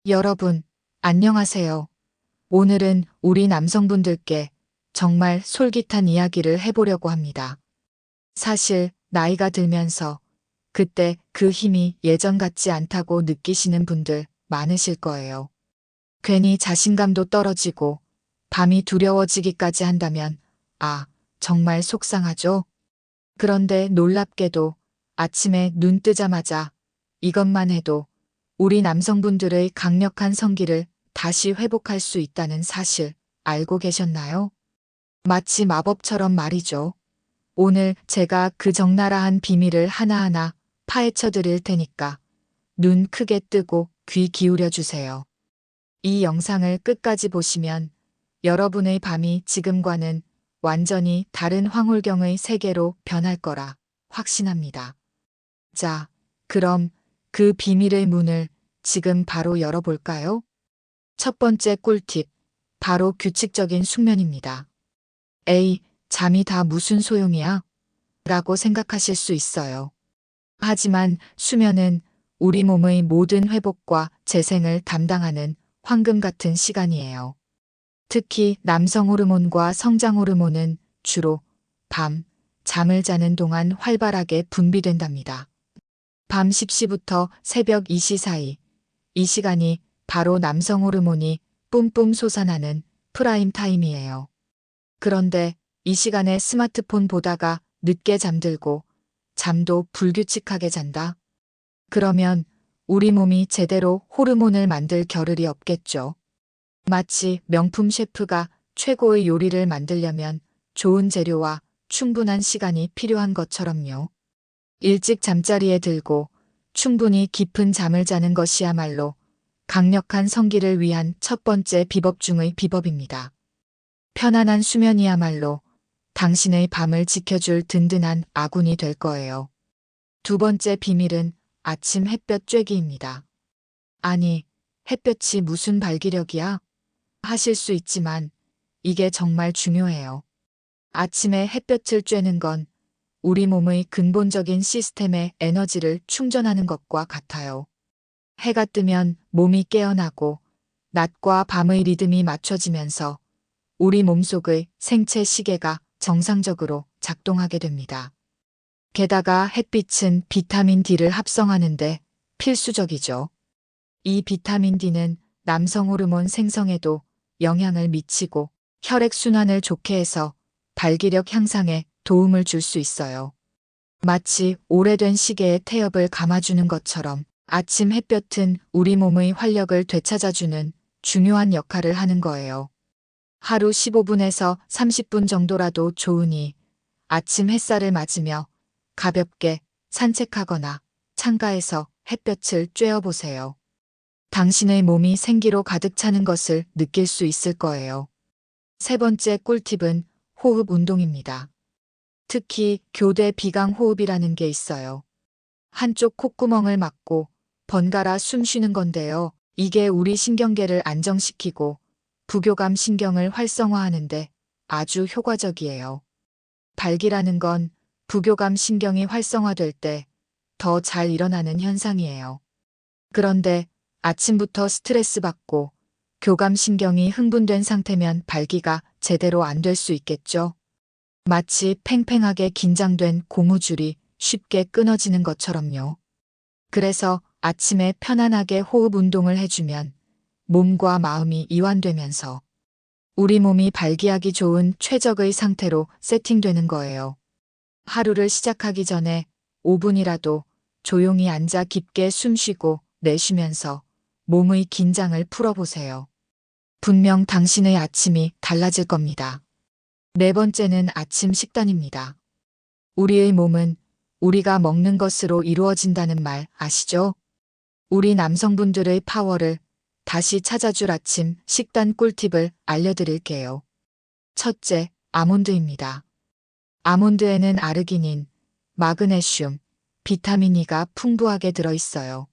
여러분, 안녕하세요. 오늘은 우리 남성분들께 정말 솔깃한 이야기를 해보려고 합니다. 사실, 나이가 들면서 그때 그 힘이 예전 같지 않다고 느끼시는 분들 많으실 거예요. 괜히 자신감도 떨어지고 밤이 두려워지기까지 한다면, 정말 속상하죠? 그런데 놀랍게도 아침에 눈 뜨자마자 이것만 해도 우리 남성분들의 강력한 성기를 다시 회복할 수 있다는 사실 알고 계셨나요? 마치 마법처럼 말이죠. 오늘 제가 그 적나라한 비밀을 하나하나 파헤쳐 드릴 테니까 눈 크게 뜨고 귀 기울여 주세요. 이 영상을 끝까지 보시면 여러분의 밤이 지금과는 완전히 다른 황홀경의 세계로 변할 거라 확신합니다. 자, 그럼 그 비밀의 문을 지금 바로 열어볼까요? 첫 번째 꿀팁, 바로 규칙적인 숙면입니다. 에이, 잠이 다 무슨 소용이야? 라고 생각하실 수 있어요. 하지만 수면은 우리 몸의 모든 회복과 재생을 담당하는 황금 같은 시간이에요. 특히 남성 호르몬과 성장 호르몬은 주로 밤, 잠을 자는 동안 활발하게 분비된답니다. 밤 10시부터 새벽 2시 사이, 이 시간이 바로 남성 호르몬이 뿜뿜 솟아나는 프라임 타임이에요. 그런데 이 시간에 스마트폰 보다가 늦게 잠들고 잠도 불규칙하게 잔다? 그러면 우리 몸이 제대로 호르몬을 만들 겨를이 없겠죠. 마치 명품 셰프가 최고의 요리를 만들려면 좋은 재료와 충분한 시간이 필요한 것처럼요. 일찍 잠자리에 들고 충분히 깊은 잠을 자는 것이야말로 강력한 성기를 위한 첫 번째 비법 중의 비법입니다. 편안한 수면이야말로 당신의 밤을 지켜줄 든든한 아군이 될 거예요. 두 번째 비밀은 아침 햇볕 쬐기입니다. 아니, 햇볕이 무슨 발기력이야? 하실 수 있지만 이게 정말 중요해요. 아침에 햇볕을 쬐는 건 우리 몸의 근본적인 시스템에 에너지를 충전하는 것과 같아요. 해가 뜨면 몸이 깨어나고 낮과 밤의 리듬이 맞춰지면서 우리 몸속의 생체 시계가 정상적으로 작동하게 됩니다. 게다가 햇빛은 비타민 D를 합성하는데 필수적이죠. 이 비타민 D는 남성 호르몬 생성에도 영향을 미치고 혈액순환을 좋게 해서 발기력 향상에 도움을 줄 수 있어요. 마치 오래된 시계의 태엽을 감아주는 것처럼 아침 햇볕은 우리 몸의 활력을 되찾아주는 중요한 역할을 하는 거예요. 하루 15분에서 30분 정도라도 좋으니 아침 햇살을 맞으며 가볍게 산책하거나 창가에서 햇볕을 쬐어보세요. 당신의 몸이 생기로 가득 차는 것을 느낄 수 있을 거예요. 세 번째 꿀팁은 호흡 운동입니다. 특히 교대 비강 호흡이라는 게 있어요. 한쪽 콧구멍을 막고 번갈아 숨 쉬는 건데요. 이게 우리 신경계를 안정시키고 부교감 신경을 활성화하는데 아주 효과적이에요. 발기라는 건 부교감 신경이 활성화될 때 더 잘 일어나는 현상이에요. 그런데 아침부터 스트레스 받고 교감 신경이 흥분된 상태면 발기가 제대로 안 될 수 있겠죠. 마치 팽팽하게 긴장된 고무줄이 쉽게 끊어지는 것처럼요. 그래서 아침에 편안하게 호흡 운동을 해주면 몸과 마음이 이완되면서 우리 몸이 발기하기 좋은 최적의 상태로 세팅되는 거예요. 하루를 시작하기 전에 5분이라도 조용히 앉아 깊게 숨 쉬고 내쉬면서 몸의 긴장을 풀어보세요. 분명 당신의 아침이 달라질 겁니다. 네 번째는 아침 식단입니다. 우리의 몸은 우리가 먹는 것으로 이루어진다는 말 아시죠? 우리 남성분들의 파워를 다시 찾아줄 아침 식단 꿀팁을 알려드릴게요. 첫째, 아몬드입니다. 아몬드에는 아르기닌, 마그네슘, 비타민 E가 풍부하게 들어있어요.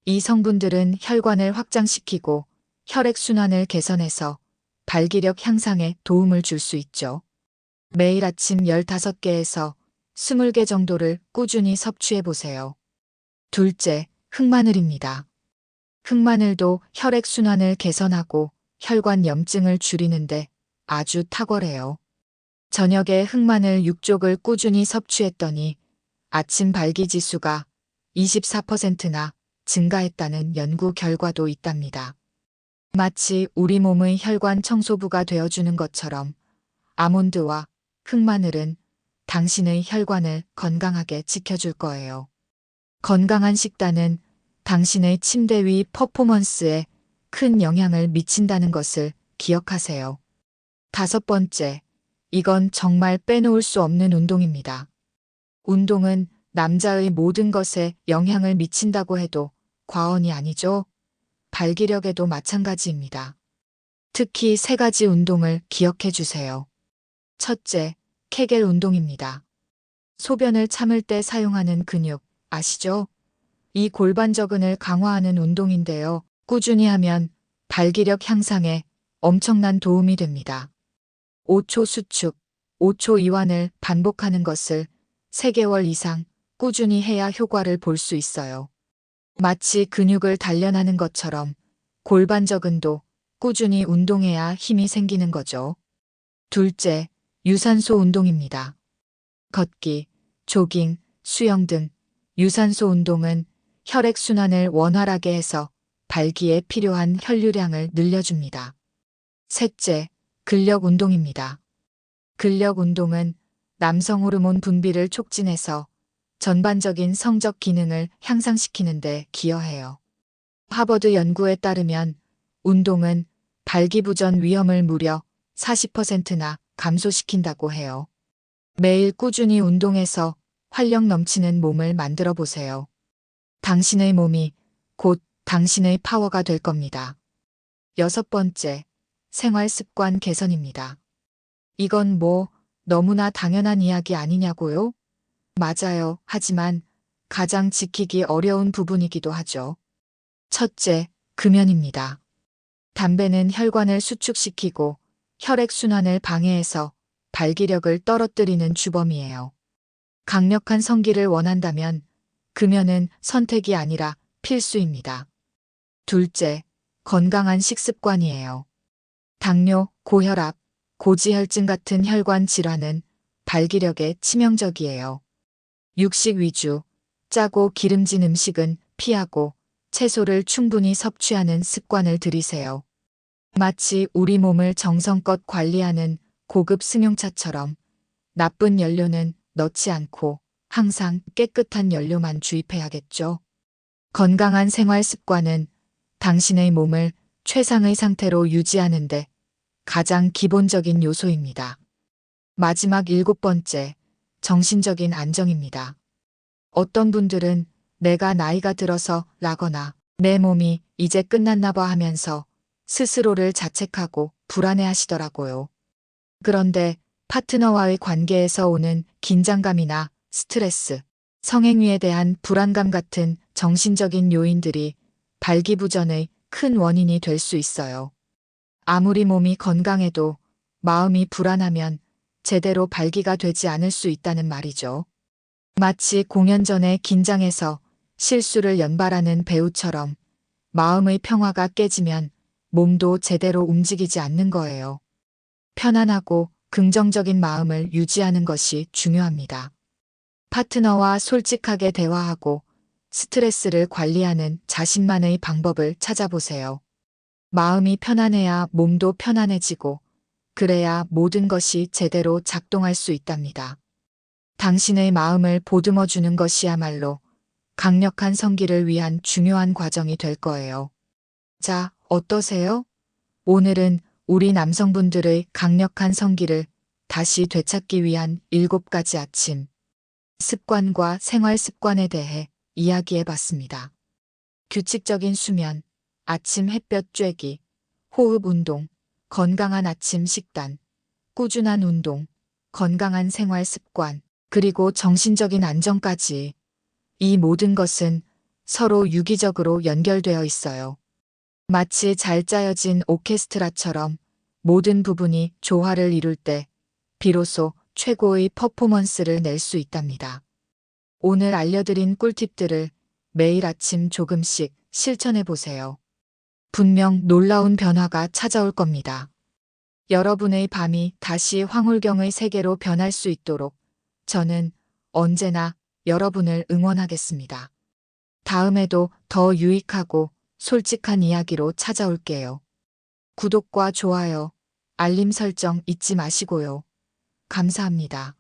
이 성분들은 혈관을 확장시키고 혈액순환을 개선해서 발기력 향상에 도움을 줄 수 있죠. 매일 아침 15개에서 20개 정도를 꾸준히 섭취해 보세요. 둘째, 흑마늘입니다. 흑마늘도 혈액순환을 개선하고 혈관 염증을 줄이는데 아주 탁월해요. 저녁에 흑마늘 6족을 꾸준히 섭취했더니 아침 발기지수가 24%나 증가했다는 연구 결과도 있답니다. 마치 우리 몸의 혈관 청소부가 되어주는 것처럼 아몬드와 흑마늘은 당신의 혈관을 건강하게 지켜줄 거예요. 건강한 식단은 당신의 침대 위 퍼포먼스에 큰 영향을 미친다는 것을 기억하세요. 5번째, 이건 정말 빼놓을 수 없는 운동입니다. 운동은 남자의 모든 것에 영향을 미친다고 해도 과언이 아니죠. 발기력에도 마찬가지입니다. 특히 3가지 운동을 기억해 주세요. 첫째, 케겔 운동입니다. 소변을 참을 때 사용하는 근육 아시죠? 이 골반저근을 강화하는 운동인데요. 꾸준히 하면 발기력 향상에 엄청난 도움이 됩니다. 5초 수축, 5초 이완을 반복하는 것을 3개월 이상 꾸준히 해야 효과를 볼 수 있어요. 마치 근육을 단련하는 것처럼 골반저근도 꾸준히 운동해야 힘이 생기는 거죠. 둘째, 유산소 운동입니다. 걷기, 조깅, 수영 등 유산소 운동은 혈액순환을 원활하게 해서 발기에 필요한 혈류량을 늘려줍니다. 셋째, 근력 운동입니다. 근력 운동은 남성 호르몬 분비를 촉진해서 전반적인 성적 기능을 향상시키는 데 기여해요. 하버드 연구에 따르면 운동은 발기부전 위험을 무려 40%나 감소시킨다고 해요. 매일 꾸준히 운동해서 활력 넘치는 몸을 만들어 보세요. 당신의 몸이 곧 당신의 파워가 될 겁니다. 6번째, 생활 습관 개선입니다. 이건 너무나 당연한 이야기 아니냐고요? 맞아요. 하지만 가장 지키기 어려운 부분이기도 하죠. 첫째, 금연입니다. 담배는 혈관을 수축시키고 혈액순환을 방해해서 발기력을 떨어뜨리는 주범이에요. 강력한 성기를 원한다면 금연은 선택이 아니라 필수입니다. 둘째, 건강한 식습관이에요. 당뇨, 고혈압, 고지혈증 같은 혈관 질환은 발기력에 치명적이에요. 육식 위주, 짜고 기름진 음식은 피하고 채소를 충분히 섭취하는 습관을 들이세요. 마치 우리 몸을 정성껏 관리하는 고급 승용차처럼 나쁜 연료는 넣지 않고 항상 깨끗한 연료만 주입해야겠죠. 건강한 생활 습관은 당신의 몸을 최상의 상태로 유지하는데 가장 기본적인 요소입니다. 마지막 7번째, 정신적인 안정입니다. 어떤 분들은 내가 나이가 들어서 라거나 내 몸이 이제 끝났나 봐 하면서 스스로를 자책하고 불안해 하시더라고요. 그런데 파트너와의 관계에서 오는 긴장감이나 스트레스, 성행위에 대한 불안감 같은 정신적인 요인들이 발기부전의 큰 원인이 될 수 있어요. 아무리 몸이 건강해도 마음이 불안하면 제대로 발기가 되지 않을 수 있다는 말이죠. 마치 공연 전에 긴장해서 실수를 연발하는 배우처럼 마음의 평화가 깨지면 몸도 제대로 움직이지 않는 거예요. 편안하고 긍정적인 마음을 유지하는 것이 중요합니다. 파트너와 솔직하게 대화하고 스트레스를 관리하는 자신만의 방법을 찾아보세요. 마음이 편안해야 몸도 편안해지고 그래야 모든 것이 제대로 작동할 수 있답니다. 당신의 마음을 보듬어 주는 것이야말로 강력한 성기를 위한 중요한 과정이 될 거예요. 자, 어떠세요? 오늘은 우리 남성분들의 강력한 성기를 다시 되찾기 위한 7가지 아침 습관과 생활 습관에 대해 이야기해 봤습니다. 규칙적인 수면, 아침 햇볕 쬐기, 호흡 운동, 건강한 아침 식단, 꾸준한 운동, 건강한 생활 습관, 그리고 정신적인 안정까지 이 모든 것은 서로 유기적으로 연결되어 있어요. 마치 잘 짜여진 오케스트라처럼 모든 부분이 조화를 이룰 때 비로소 최고의 퍼포먼스를 낼 수 있답니다. 오늘 알려드린 꿀팁들을 매일 아침 조금씩 실천해 보세요. 분명 놀라운 변화가 찾아올 겁니다. 여러분의 밤이 다시 황홀경의 세계로 변할 수 있도록 저는 언제나 여러분을 응원하겠습니다. 다음에도 더 유익하고 솔직한 이야기로 찾아올게요. 구독과 좋아요, 알림 설정 잊지 마시고요. 감사합니다.